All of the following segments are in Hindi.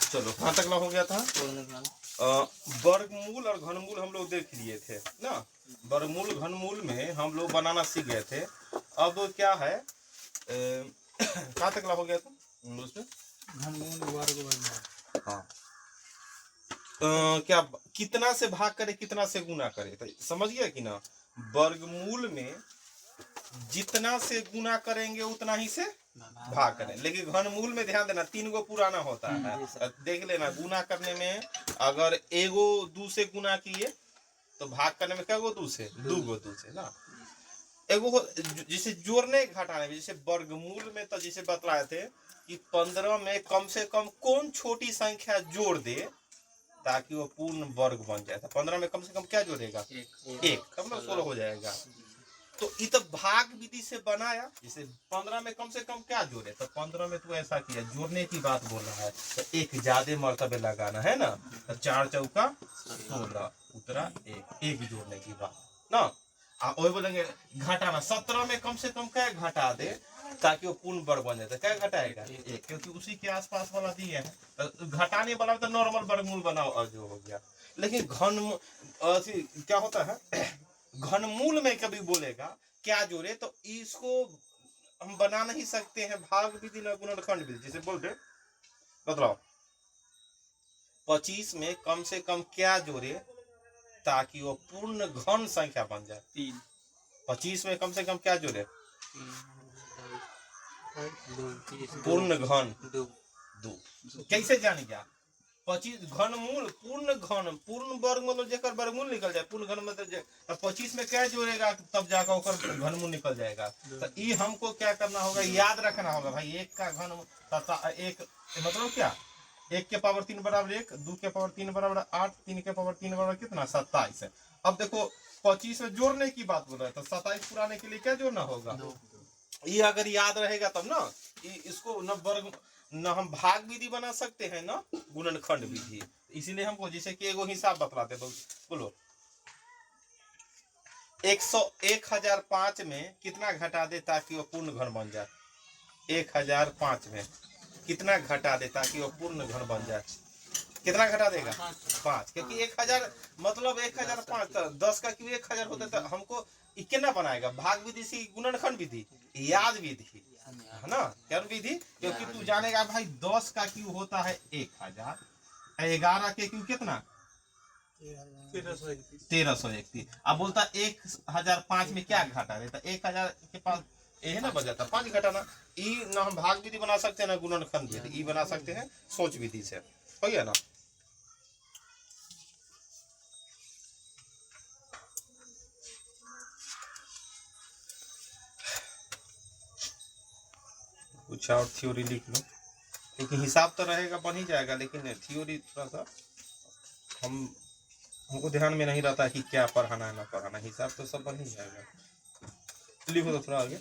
चलो कहाँ तक हो गया था? वर्गमूल और घनमूल हम लोग देख लिए थे ना। वर्गमूल घनमूल में हम लोग बनाना सीख गए थे। अब क्या है, कहाँ तक हो गया था उसमें? घनमूल वर्ग। हाँ, क्या कितना से भाग करे कितना से गुना करे, तो समझ गया कि ना। वर्गमूल में जितना से गुना करेंगे उतना ही से भाग करें, लेकिन घनमूल में ध्यान देना 3 गो पुराना होता है। देख लेना, गुना करने में अगर एगो 2 से गुना किए तो भाग करने में क्या गो 2 से, 2 गो 2 से ना। एगो जैसे जोड़ने घटाने में, जैसे वर्गमूल में तो जैसे बतलाए थे कि 15 में कम से कम कौन छोटी संख्या जोड़ दे ताकि वो पूर्ण वर्ग बन जाए। तो 15 में कम से कम क्या जोड़ेगा? एक, कम 16 हो जाएगा। तो ये तो भाग विधि से बनाया, जैसे 15 में कम से कम क्या जोड़े, तो 15 में तो ऐसा किया, जोड़ने की बात बोल रहा है तो एक ज्यादा मर्तबे लगाना है ना। तो 4 चौका 16 उतरा एक जोड़ने की बात ना। वही बोलेंगे घटाना, 17 में कम से कम क्या घटा दे ताकि वो पूर्ण वर्ग बन जाए। क्या घटाएगा? एक, क्योंकि उसी के आसपास वाला दिया है। तो घटाने वाला तो नॉर्मल वर्गमूल बनाओ जो हो गया। लेकिन घन क्या होता है, घनमूल में कभी बोलेगा क्या जोड़े, तो इसको हम बना नहीं सकते हैं भाग विधि न गुणनखंड विधि। जैसे बोलते बतलाओ 25 में कम से कम क्या जोड़े ताकि वो पूर्ण घन संख्या बन जाए? 3। 25 में कम से कम क्या जोड़े? पूर्ण घन 2। कैसे जान गया? 25 घनमूल पूर्ण वर्ग मतलब जेकर वर्गमूल निकल जाए, पूर्ण घन मतलब 25 में क्या जोड़ेगा तब जाकर ओकर घनमूल निकल जाएगा। तो ये हमको क्या करना होगा, याद रखना होगा भाई। 1 का घन एक मतलब क्या, 1 के पावर 3 बराबर 1, 2 के पावर 3 बराबर 8, 3 के पावर 3 बराबर कितना? 27 है। अब देखो 25 में जोड़ने की बात बोल रहा है तो 27 पुराने के लिए क्या जोड़ना होगा? ये अगर याद रहेगा तब ना इसको न वर्ग न हम भाग विधि बना सकते हैं ना गुणनखंड विधि। इसीलिए हमको जैसे कि एगो हिसाब बतलाते, बोलो 1005 में कितना घटा दे ताकि वो पूर्ण घन बन जाए? 1005 में कितना घटा दे ताकि वो पूर्ण घन बन जाए? कितना घटा देगा? 5, क्योंकि 1000 मतलब 1005 तो 10 का क्यों 1000 होता तो हमको कितना बनाएगा? भाग विधि से गुणनखंड विधि, याद विधि है ना, क्या विधि? क्योंकि तू जानेगा भाई 10 का क्यों होता है 1000, 11 के क्यों कितना? 1331। अब बोलता 1005 में क्या घटा देता? 1000 के पास ये ना बजाता 5 घटाना। ई ना हम भाग विधि बना सकते हैं ना गुणनखंड विधि, ई बना सकते हैं सोच विधि से। हो गया ना। कुछ और थ्योरी लिख लो, क्योंकि हिसाब तो रहेगा बन ही जाएगा, लेकिन थ्योरी थोड़ा सा हमको ध्यान में नहीं रहता कि क्या पढ़ाना है ना पढ़ाना। हिसाब तो सब बन ही जाएगा। लिखो तो थोड़ा आगे।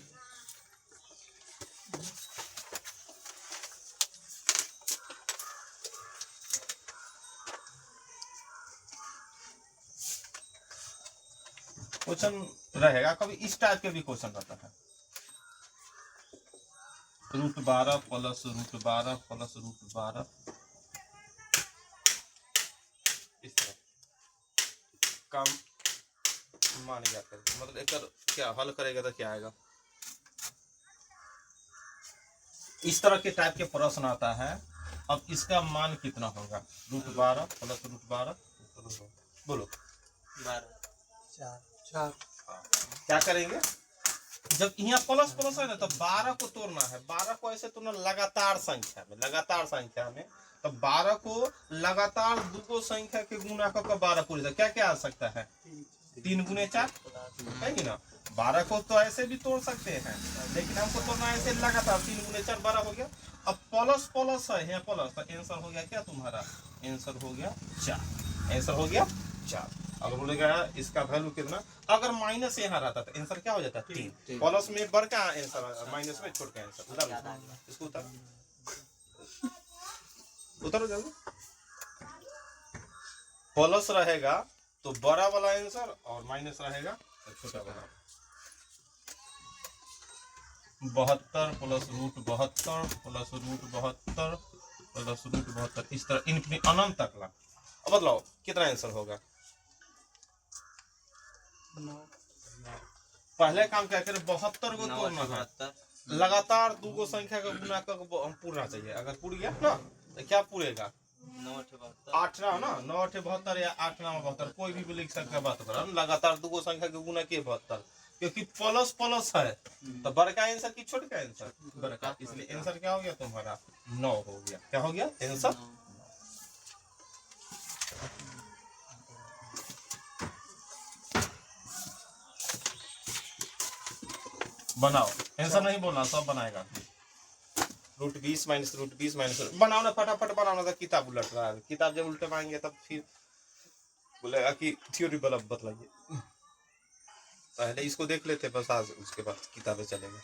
क्वेश्चन रहेगा कभी इस टाइप के भी क्वेश्चन रहता है, √12 प्लस √12 प्लस √12 इस तरह काम मान गया कर, मतलब एक क्या हल करेगा तो क्या आएगा, इस तरह के टाइप के प्रश्न आता है। अब इसका मान कितना होगा? √12 प्लस √12 बोलो 4। क्या करेंगे? जब यहाँ प्लस प्लस है ना तो 12 को तोड़ना है। 12 को ऐसे तोड़ना लगातार संख्या में, तो 12 को लगातार 2 संख्या के गुना कर 12 पूरे। क्या क्या आ सकता है? 3 गुने 4 है कि ना। 12 को तो ऐसे भी तोड़ सकते हैं, लेकिन हमको तोड़ना ऐसे लगातार 3 गुने 4 12 हो गया। अब प्लस प्लस है यहाँ प्लस, तो आंसर हो गया क्या तुम्हारा? आंसर हो गया 4। आंसर हो गया 4। अगर बोलेगा इसका वैल्यू कितना, अगर माइनस यहाँ रहता तो आंसर क्या हो जाता? 3। प्लस में बढ़ का आंसर, माइनस में छोड़ का आंसर। उधर इसको उतारो जल्दी। प्लस रहेगा तो बड़ा वाला आंसर और माइनस रहेगा तो छोटा वाला। 72 प्लस √72 प्लस √72 √72 इस तरह इन्फिनिट अनंत तक ला। अब बदलाओ कितना आंसर होगा। 9 पहले काम क्या करें 72 को तोड़ना है, लगातार दो गो संख्या का गुना कर पूरना चाहिए। अगर पूर गया ना तो क्या पूरेगा 8 ना 9 72 या 8 9 72 कोई भी लिख सकता है। बात कर लगातार दो गो संख्या के गुना के 72 क्योंकि प्लस प्लस है तो बड़का आंसर की छोटा आंसर बड़का, इसलिए आंसर क्या हो गया तुम्हारा 9 हो गया। क्या हो गया आंसर। बनाओ आंसर नहीं बोलना सब बनाएगा। √20 माइनस √20 माइनस बनाओ ना फटाफट बनाओ ना। किताब उलट रहा है, किताब जब उल्टे मांगे तब फिर बोलेगा कि थ्योरी बतलाइए। पहले इसको देख लेते बस, आज उसके बाद किताबें चलेगा।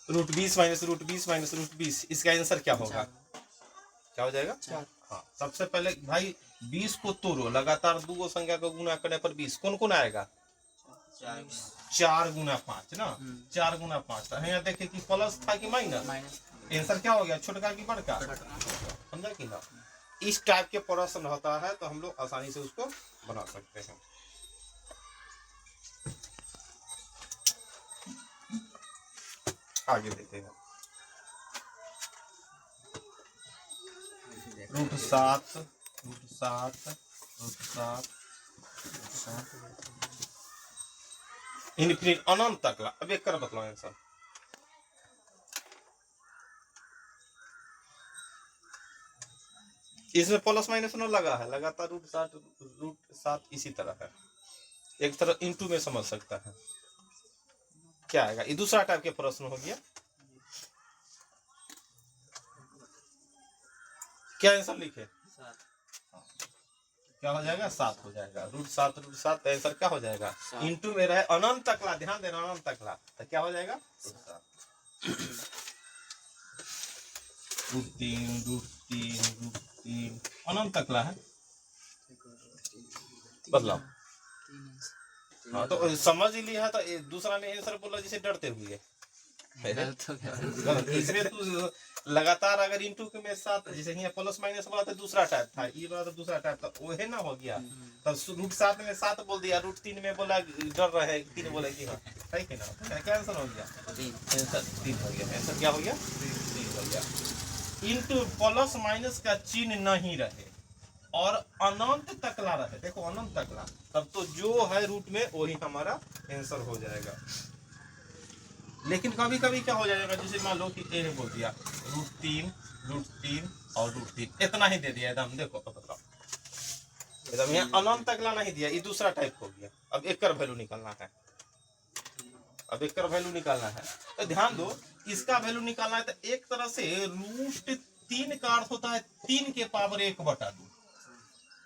√20 माइनस √20 माइनस √20 इसका आंसर क्या होगा। क्या हो जाएगा 4। हाँ सबसे पहले भाई 20 को तोड़ो, लगातार दो गो संख्या को गुना करने पर 20 कौन कौन आएगा 4 गुना 5 ना 4 गुना 5 था। यहाँ देखे कि प्लस था कि माइनस, आंसर क्या हो गया छोटका की बड़का, समझा कि ना। इस टाइप के प्रश्न होता है तो हम लोग आसानी से उसको बना सकते हैं। आगे देखते हैं √7 इन्फिनिट अनंत तक ला। अब एक कर बतलाओ आंसर। इसमें प्लस माइनस न लगा है, लगातार √7 इसी तरह है। एक तरह इंटू में समझ सकता है। क्या आएगा ये दूसरा टाइप के प्रश्न हो गया। क्या आंसर लिखे क्या हो जाएगा 7 हो जाएगा। √7 आंसर क्या हो जाएगा इंटू में रहे अनंत तक ला। ध्यान देना अनंत तक ला तो क्या हो जाएगा √3 अनंत तक ला है। बदलाव हाँ तो समझ ही लिया तो दूसरा में आंसर बोला जिसे डरते हुए इसमें तू लगातार अगर इंटू के में साथ जैसे यहाँ प्लस माइनस वाला तो दूसरा टाइप था, ये वाला तो दूसरा टाइप था, वो है ना हो गया। तब √7 में 7 बोल दिया, √3 में बोला डर रहे 3 बोले कि हाँ है कि ना। क्या आंसर हो गया आंसर 3 हो गया। आंसर क्या हो गया 3 हो गया। इंटू प्लस माइनस का चिन्ह नहीं रहे और अनंत तकला रहे, देखो अनंत तकला, तब तो जो है रूट में वही हमारा आंसर हो जाएगा। लेकिन कभी कभी क्या हो जाएगा जैसे मान लो कि ए ने बोल दिया √3 और √3 इतना ही दे दिया एकदम। देखो बताओ एकदम यहाँ अनंत तकला नहीं दिया, ये दूसरा टाइप हो गया। अब एक कर वैल्यू निकालना है, अब एक कर वैल्यू निकालना है तो ध्यान दो इसका वैल्यू निकालना है तो एक तरह से √3 का अर्थ होता है 3 के पावर 1/2।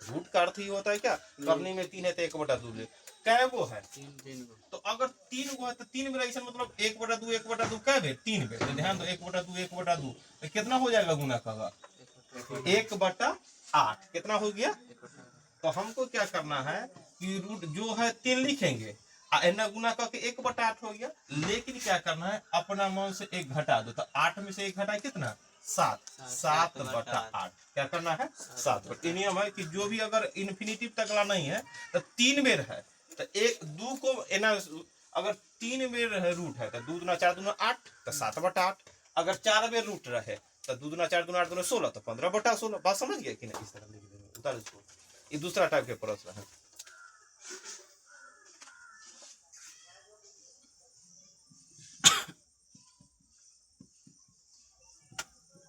रूट का अर्थ ही होता है क्या करने में 3 है तो 1/2 कै गो है 3 तो अगर 3 गो है तो 3 मेरा ऐसा मतलब 1/2 कै बे 3 बे। तो ध्यान दो 1/2 तो कितना हो जाएगा गुना का 1/8 कितना हो गया। तो हमको क्या करना है कि रूट जो है 3 लिखेंगे एना गुना करके 1/8 हो गया। लेकिन क्या करना है अपना मन से 1 घटा दो तो 8 में से 1 घटा कितना 7/8 क्या करना है 7। नियम है कि जो भी अगर इन्फिनिटिव तकला नहीं है तो 3 बेर है तो 2 को एना अगर 3 बेर रूट है तो 2 दूना 4 दूना 8 तो 7/8। अगर 4 बेर रूट रहे तो 2 दूना 4 दूना 8 दूना 16 तो 15/16। बात समझ गया कि नहीं। इस तरह लिख देंगे उतार इसको। ये दूसरा टाइप के प्रश्न है।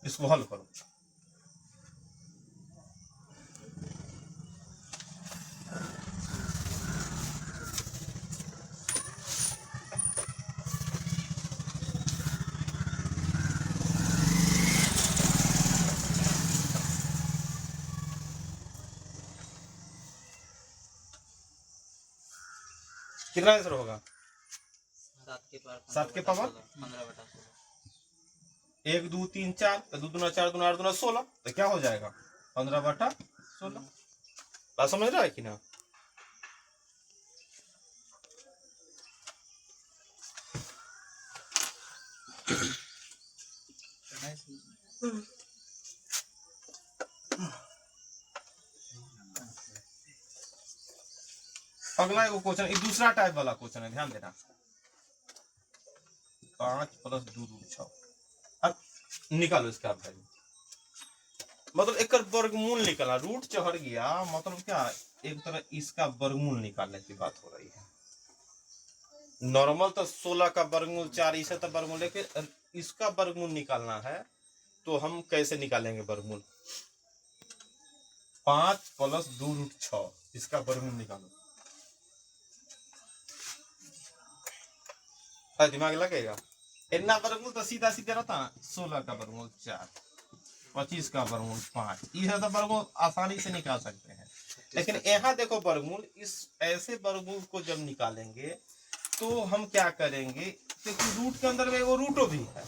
इसको हल करो। कितना आंसर होगा 7 के पावर 1 2 3 4 तो 2 दूना 4 दूना 8 दूना 16 तो क्या हो जाएगा 15/16। बात समझ रहा है कि ना। अगला एगो क्वेश्चन, ये दूसरा टाइप वाला क्वेश्चन है, ध्यान देना। 5 + 2 √ 6। अब निकालो इसका वैल्यू, मतलब एक वर्गमूल निकला, रूट चढ़ गया, मतलब क्या, एक तरह इसका वर्गमूल निकालने की बात हो रही है। नॉर्मल तो 16 का वर्गमूल 4, इसे तो वर्गमूल, लेकिन इसका वर्गमूल निकालना है तो हम कैसे निकालेंगे वर्गमूल? 5 + 2 √ 6, इसका वर्गमूल निकालो। दिमाग लगेगा? इतना वर्गमूल तो सीधा सीधा रहता है, 16 का वर्गमूल 4, 25 का वर्गमूल 5, यह तो वर्गमूल आसानी से निकाल सकते हैं। लेकिन यहाँ देखो वर्गमूल, इस ऐसे वर्गमूल को जब निकालेंगे तो हम क्या करेंगे, क्योंकि रूट के अंदर में वो रूटो भी है,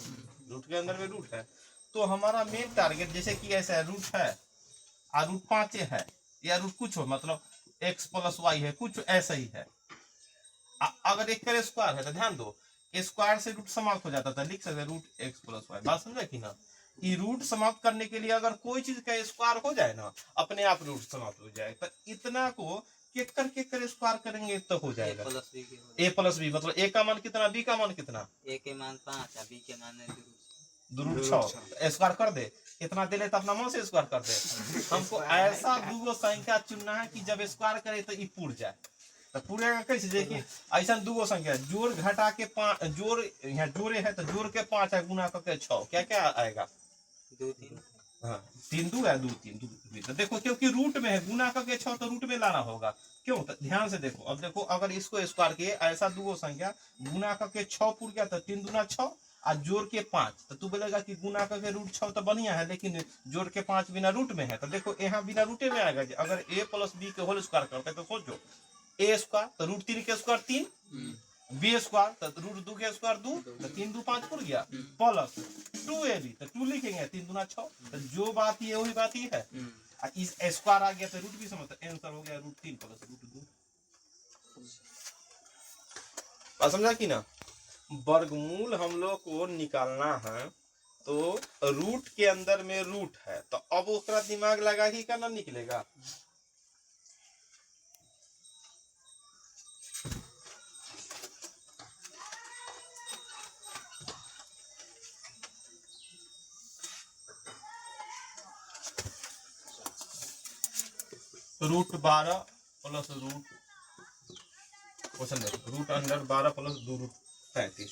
रूट के अंदर में रूट है, तो हमारा मेन टारगेट, जैसे कि ऐसा है, रूट है और रूट 5 है, या रूट कुछ हो, मतलब x + y है, कुछ ऐसा ही है। अगर एक का स्क्वायर है तो ध्यान दो, स्क्वायर से रूट समाप्त हो जाता था, लिख सकते रूट x + y। बात समझे कि ना? ये रूट समाप्त करने के लिए अगर कोई चीज का स्क्वायर हो जाए ना, अपने आप रूट समाप्त हो जाए, तो इतना को केकर स्क्वायर करेंगे तो हो जाएगा a + b, मतलब a का मान कितना, b का मान कितना, a के मान 5 और b के मान 2 √ 6, स्क्वायर कर दे, कितना दे ले तो अपना मन से स्क्वायर कर दे। हमको ऐसा दूगो संख्या चुनना है कि जब स्क्वायर करे तो ये पूर जाए। तो पूरेगा कैसे, देखिए ऐसा दूगो संख्या, जोड़ घटा के 5, जोड़ यहाँ जोड़े है तो जोड़ के 5 है, गुना करके 6, क्या क्या आएगा, 2 3। हाँ 3 2 है, 2 3 2। तो देखो क्योंकि रूट में है, गुना करके 6 तो रूट में लाना होगा, क्यों? तो ध्यान से देखो, अब देखो अगर इसको स्क्वायर किए, ऐसा दूगो संख्या गुना करके 6 पूर गया तो 3 दूना 6 और जोड़ के 5, तो तू बोलेगा कि गुना करके रूट 6 तो बढ़िया है, लेकिन जोड़ के 5 बिना रूट में है, तो देखो यहाँ बिना रूटे में आएगा। अगर a + b के होल स्क्वायर करते तो सोचो, a स्क्वायर तो रूट 3 के स्क्वायर 3, b स्क्वायर तो रूट 2 के स्क्वायर 2, तो 3 2 5 पूर गया, प्लस 2ab, तो 2 लिखेंगे, 3 दूना 6, तो जो बात ही है वही बात ही है। इस स्क्वायर आ गया तो रूट भी समझ, तो आंसर हो गया रूट 3 + रूट 2। बात समझा कि ना? वर्गमूल हम लोग को निकालना है, तो रूट के अंदर में रूट है, तो अब उसका दिमाग लगा ही करना निकलेगा। रूट 12 + रूट, क्वेश्चन देखो, रूट अंडर 12 + 2 √ 35,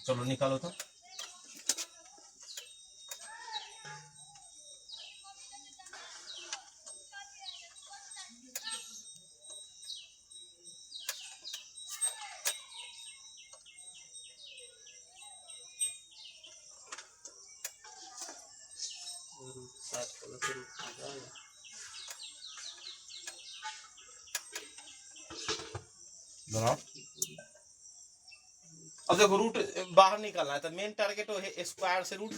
चलो निकालो तो। रूट 7 + रूट 5 आएगा। दोनों अब देखो, रूट बाहर निकालना है तो मेन टारगेट हो है स्क्वायर से रूट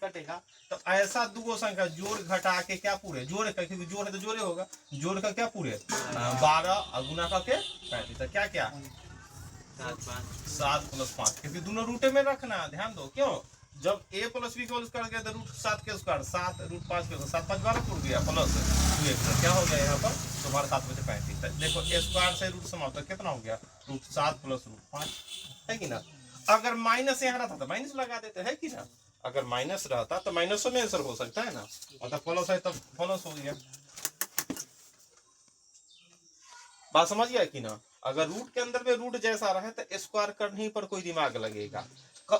कटेगा, तो ऐसा दूगो संख्या जोड़ घटा के क्या पूरे, जोड़ का, क्योंकि जोड़ है तो जोड़े होगा, जोड़ का क्या पूरे 12 और गुना का के 35, तो क्या क्या 7 + 5, क्योंकि दोनों रूटे में रखना, ध्यान दो, क्यों? जब a + b को स्क्वायर किया तो रूट 7 के स्क्वायर 7, रूट 5 के 7 5 12 पूर गया, प्लस 2 तो क्या हो गया यहाँ पर तुम्हारा 7 × 35। देखो स्क्वायर से रूट समाप्त, तो कितना हो गया, रूट 7 + रूट 5, है कि ना? अगर माइनस यहाँ रहता तो माइनस लगा देते, है कि ना? अगर माइनस रहता तो माइनसों में आंसर हो सकता है ना, मतलब प्लस है तो प्लस हो गया। बात समझ गया कि ना? अगर रूट के अंदर में रूट जैसा रहे तो स्क्वायर करने पर कोई दिमाग लगेगा।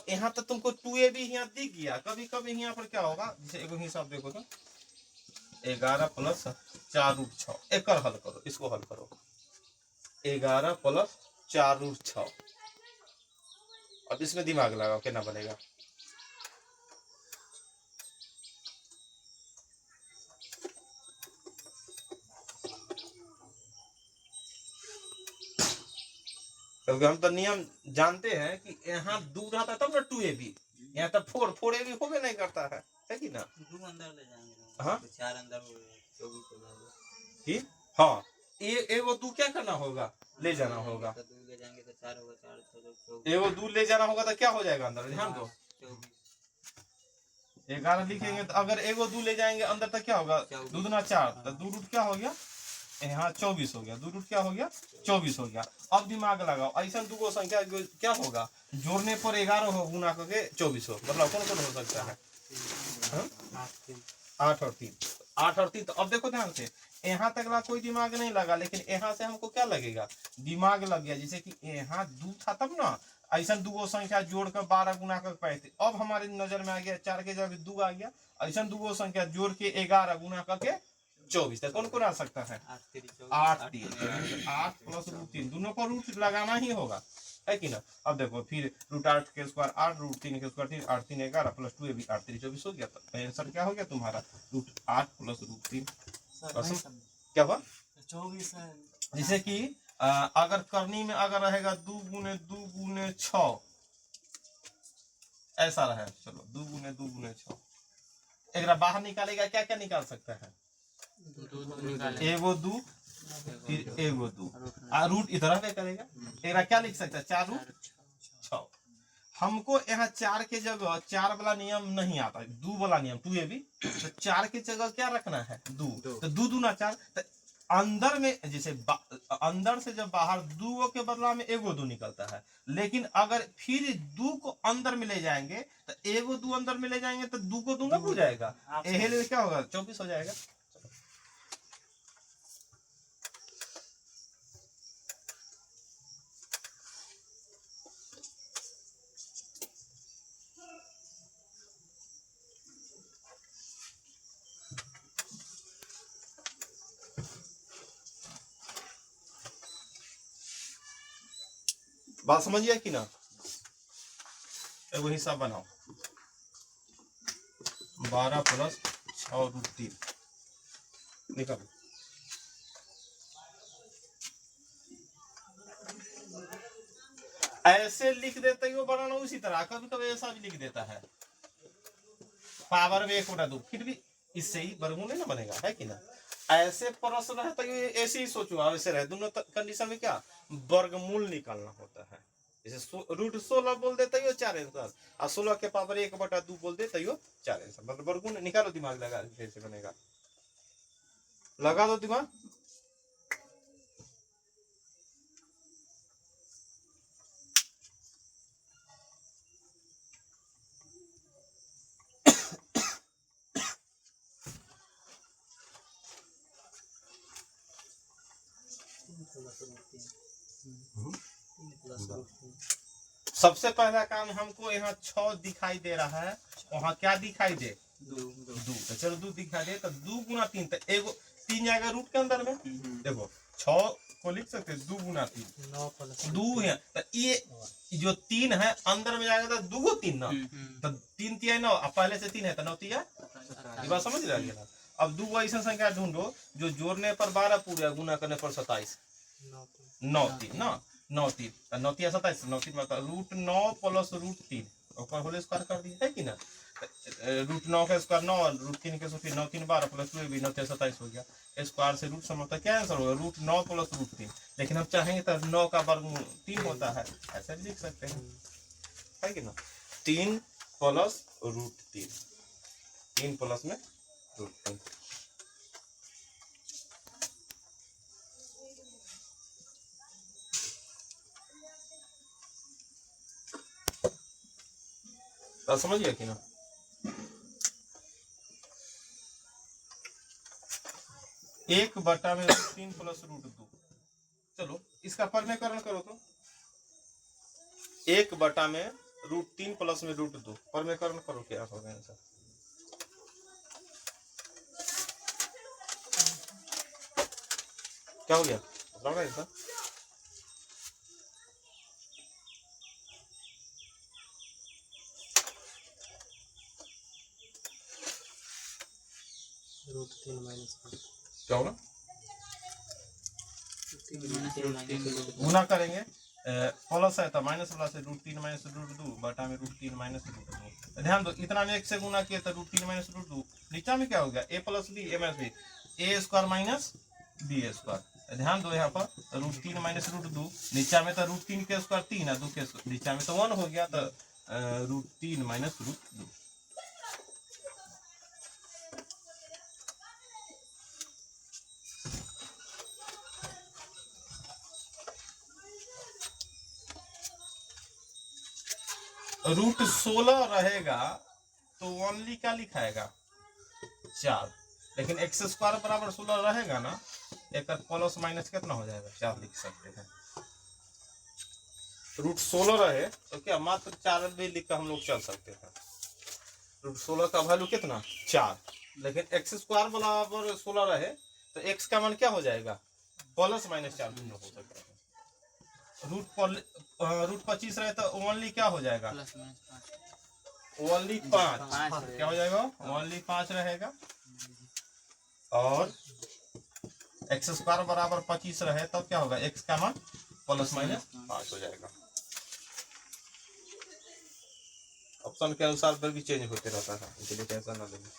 यहाँ तो तुमको 2ab यहाँ दिख गया, कभी कभी यहाँ पर क्या होगा, जैसे एक हिसाब देखो तो 11 + 4 √ 6, एक हल करो, इसको हल करो, 11 + 4 √ 6, अब इसमें दिमाग लगाओ कितना बनेगा। क्योंकि हम तो नियम जानते हैं कि यहाँ 2 रहता तब ना 2ab, यहाँ तो 4ab होबे नहीं करता है कि ना? 2 अंदर ले जाएंगे, हाँ तो 4 अंदर हो गए, 24 हो जाएगा। ठीक, हाँ, एगो 2 क्या करना होगा, ले जाना होगा, तो 2 ले जाएंगे तो 4 होगा, 4 + 2 24, एगो 2 ले जाना होगा तो क्या हो जाएगा अंदर, ध्यान दो, 24। 11 लिखेंगे तो अगर एगो 2 ले जाएंगे अंदर तो क्या होगा, 2 दूना 4, तो 2 रूट क्या हो गया यहाँ 24 हो गया, 2 रूट क्या हो गया 24 हो गया। अब दिमाग लगाओ, ऐसा दूगो संख्या क्या होगा जोड़ने पर 11 हो गुना करके 24 हो, मतलब कौन कौन हो सकता है, 8 और 3, 8 और 3। तो अब देखो ध्यान से, यहाँ तक ला कोई दिमाग नहीं लगा, लेकिन यहाँ से हमको क्या लगेगा, दिमाग लग गया। जैसे कि यहाँ 2 था तब ना, ऐसा दूगो संख्या जोड़कर 12 गुना कर पाए थे, अब हमारे नजर में आ गया 4 के जगह 2 आ गया, ऐसा दूगो संख्या जोड़ के 11 गुना करके 24, तो कौन कौन आ सकता है, 8 3, 8 प्लस रूट 3, दोनों को रूट लगाना ही होगा, है कि ना। अब देखो फिर रूट 8 के स्क्वायर 8, रूट 3 के स्क्वायर 3, 8 3 11 प्लस 2 भी 8 3 24 हो गया। तो आंसर क्या हो गया तुम्हारा, रूट 8 प्लस रूट 3। क्या हुआ 24 है। जैसे कि अगर करनी में अगर रहेगा 2 गुने 6 ऐसा रहे, चलो 2 गुने 6, एक बाहर निकालेगा क्या क्या निकाल सकता है, एगो 2 फिर एगो 2, रूट इधर पे करेगा, एक क्या लिख सकता है 4 रूट 6। हमको यहाँ 4 के जगह 4 वाला नियम नहीं आता, 2 वाला नियम 2ab, तो 4 के जगह क्या रखना है 2, तो 2 दूना 4, तो अंदर में जैसे अंदर से जब बाहर 2 के बदला में एगो 2 निकलता है, लेकिन अगर फिर 2 को अंदर में ले जाएंगे तो एगो 2 अंदर में ले जाएंगे तो 2 को 2 ना हो जाएगा, एहे क्या होगा 24 हो जाएगा। बात समझिए कि ना, एगो हिसाब बनाओ, 12 प्लस 6 रूट 3 निकालो। ऐसे लिख देते हो बनाना उसी तरह, कभी कभी ऐसा भी लिख देता है पावर में 1/2, फिर भी इससे ही वर्गमूल नहीं ना बनेगा, है कि ना। ऐसे प्रश्न रहता है ऐसे ही सोचो, ऐसे रहे दोनों कंडीशन में क्या वर्गमूल निकालना होता है। जैसे रूट 16 बोल देते हो 4 आंसर, और 16 के पावर 1/2 बोल देते हो 4 आंसर, मतलब वर्गमूल निकालो, दिमाग लगा कैसे बनेगा, लगा दो दिमाग। सबसे पहला काम हमको यहाँ 6 दिखाई दे रहा है, वहाँ क्या दिखाई दे 2, तो चलो 2 दिखाई दे, तो 2 गुना 3, तो एगो 3 जाएगा रूट के अंदर में, देखो 6 को लिख सकते 2 गुना 3 2 है, तो ये जो 3 है अंदर में जाएगा तो 2 3 ना, तो 3 3 9, पहले से 3 है तो 9 3, ये बात समझ रही है ना। अब 2 ऐसा संख्या ढूंढो जो जोड़ने पर 12 पूरा, गुना करने पर 27, 9 3 ना, 9 3 9 3 27, 9 3 मतलब रूट 9 प्लस रूट 3 ऊपर होल स्क्वायर कर दिया, है कि ना। रूट 9 का स्क्वायर 9, रूट 3 के स्क्वायर 9 3 12 प्लस 2 भी 9 3 27 हो गया, स्क्वायर से रूट समझता क्या आंसर होगा, रूट 9 प्लस रूट 3, लेकिन हम चाहेंगे तो 9 का वर्गमूल 3 होता है, ऐसा भी लिख सकते हैं, है कि ना। 3 प्लस रूट 3, 3 प्लस में रूट 3, समझिए कि ना। एक बटा में रूट 3 प्लस रूट 2, चलो इसका परमेकरण करो तो 1 बटा में रूट 3 प्लस में रूट 2, परमेकरण करो क्या होगा आंसर, क्या हो गया बताओ ना। रूट 3 माइनस क्या होगा, गुना करेंगे प्लस है तो माइनस प्लस है, रूट 3 माइनस रूट 2 बटा में रूट 3 माइनस रूट 2, ध्यान दो इतना में 1 से गुना किया तो रूट 3 माइनस रूट 2, नीचा में क्या हो गया a plus B a minus B, A square minus B square, ध्यान दो यहाँ पर रूट 3 माइनस रूट 2, नीचा में तो रूट 3 के स्क्वायर 3 है, 2 के नीचा में तो 1 हो गया, तो रूट 3 माइनस रूट 2, रूट 16 रहेगा तो ओनली क्या लिखाएगा 4, लेकिन एक्स स्क्वायर बराबर 16 रहेगा ना, एक प्लस माइनस कितना हो जाएगा 4 लिख सकते हैं। रूट 16 रहे तो क्या मात्र 4 भी लिख कर हम लोग चल सकते हैं। रूट 16 का वैल्यू कितना 4, लेकिन एक्स स्क्वायर बराबर 16 रहे तो एक्स का मान क्या हो जाएगा प्लस माइनस 4 दोनों हो सकता है। रूट 25 रहे तो ओनली क्या हो जाएगा प्लस माइनस 5 ओनली 5 क्या हो जाएगा ओनली 5 रहेगा। और एक्स स्क्वायर बराबर 25 रहे तब क्या होगा एक्स का मान प्लस माइनस 5 हो जाएगा। ऑप्शन के अनुसार पर भी चेंज होते रहता है, इसलिए टेंशन ना लेंगे।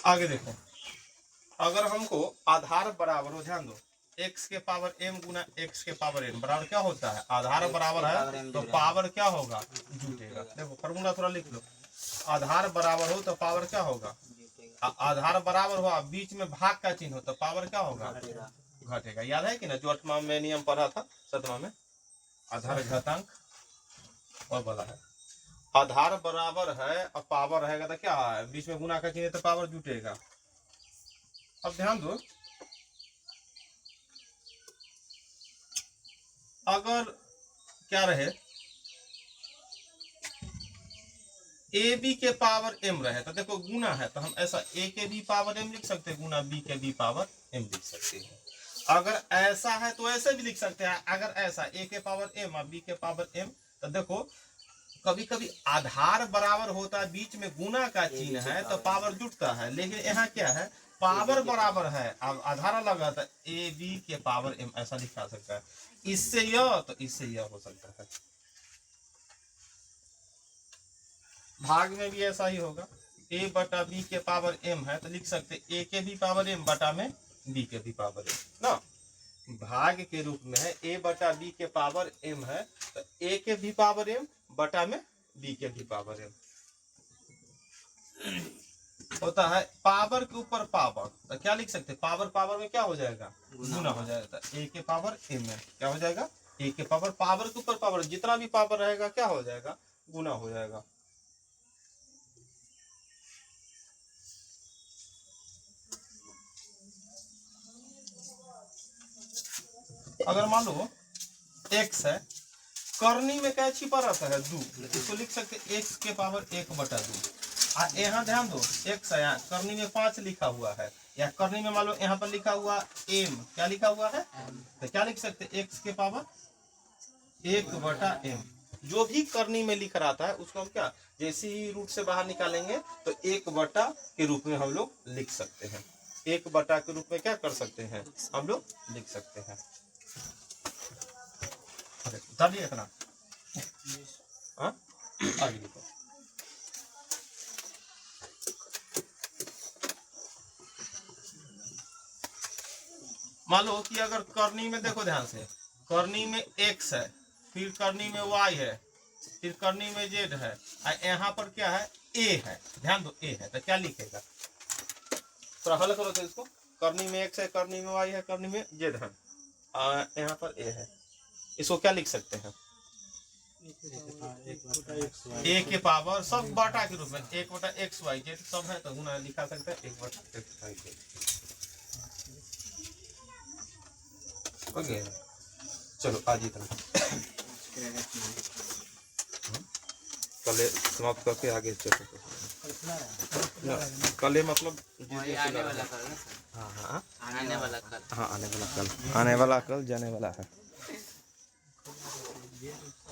आगे देखो, अगर हमको आधार बराबर हो, ध्यान दो, x के पावर m गुना x के पावर n बराबर क्या होता है आधार बराबर है तो पावर क्या होगा जुटेगा। देखो फॉर्मूला थोड़ा लिख लो, आधार बराबर हो तो पावर क्या होगा, आधार बराबर हो बीच में भाग का चिन्ह हो तो पावर क्या होगा घटेगा। याद है कि ना जो 8वां में नियम पढ़ा था 7वां में, आधार घातांक और बोला है आधार बराबर है और पावर रहेगा तो क्या है बीच में गुना का चिन्ह तो पावर जुटेगा। अब ध्यान दो, अगर क्या रहे ए बी के पावर m रहे तो देखो गुना है तो हम ऐसा a के b पावर m लिख सकते हैं गुना b के b पावर m लिख सकते हैं। अगर ऐसा है तो ऐसे भी लिख सकते हैं, अगर ऐसा a के पावर m और b के पावर m तो देखो कभी कभी आधार बराबर होता है बीच में गुना का चिन्ह है तो पावर जुटता है, लेकिन यहाँ क्या है पावर बराबर है अब आधार अलग है तो ए बी के पावर m ऐसा लिखा सकता है। इससे यह तो इससे यह हो सकता है। भाग में भी ऐसा ही होगा, a बटा b के पावर m है तो लिख सकते a के भी पावर m बटा में b के भी पावर m ना। भाग के रूप में है a बटा b के पावर m है तो a के भी पावर m बटा में b के भी पावर m होता है। पावर के ऊपर पावर तो क्या लिख सकते हैं पावर पावर में क्या हो जाएगा गुना हो जाएगा, a के पावर m है क्या हो जाएगा a के पावर, पावर के ऊपर पावर जितना भी पावर रहेगा क्या हो जाएगा गुना हो जाएगा। अगर मान लो x है करनी में क्या छिपा रहता है 2, इसको लिख सकते x के पावर 1 बटा 2। यहाँ ध्यान दो x है यहाँ करनी में 5 लिखा हुआ है, या करनी में मान लो यहाँ पर लिखा हुआ m क्या लिखा हुआ है तो क्या लिख सकते x के पावर 1 बटा m। जो भी करनी में लिख रहा था उसको हम क्या जैसे ही रूट से बाहर निकालेंगे तो 1 बटा के रूप में हम लोग लिख सकते हैं, 1 बटा के रूप में क्या कर सकते हैं हम लोग लिख सकते हैं। डालिए इतना आगे लिखो। मान लो कि अगर करनी में देखो ध्यान से करनी में x है फिर करनी में y है फिर करनी में z है और यहाँ पर क्या है a है, ध्यान दो a है तो क्या लिखेगा थोड़ा हल करो तो इसको, करनी में x है करनी में y है करनी में z है यहाँ पर a है, इसको क्या लिख सकते हैं a के पावर सब बटा के रूप में 1 बटा एक्स वाई जेड सब है तो गुना लिखा सकते हैं 1 बटा एक्स वाई जेड। ओके चलो आज इतना, कल समाप्त करके आगे चलते कल मतलब आने वाला कल ना सर, हाँ आने वाला कल, हाँ आने वाला कल, आने वाला कल जाने वाला है।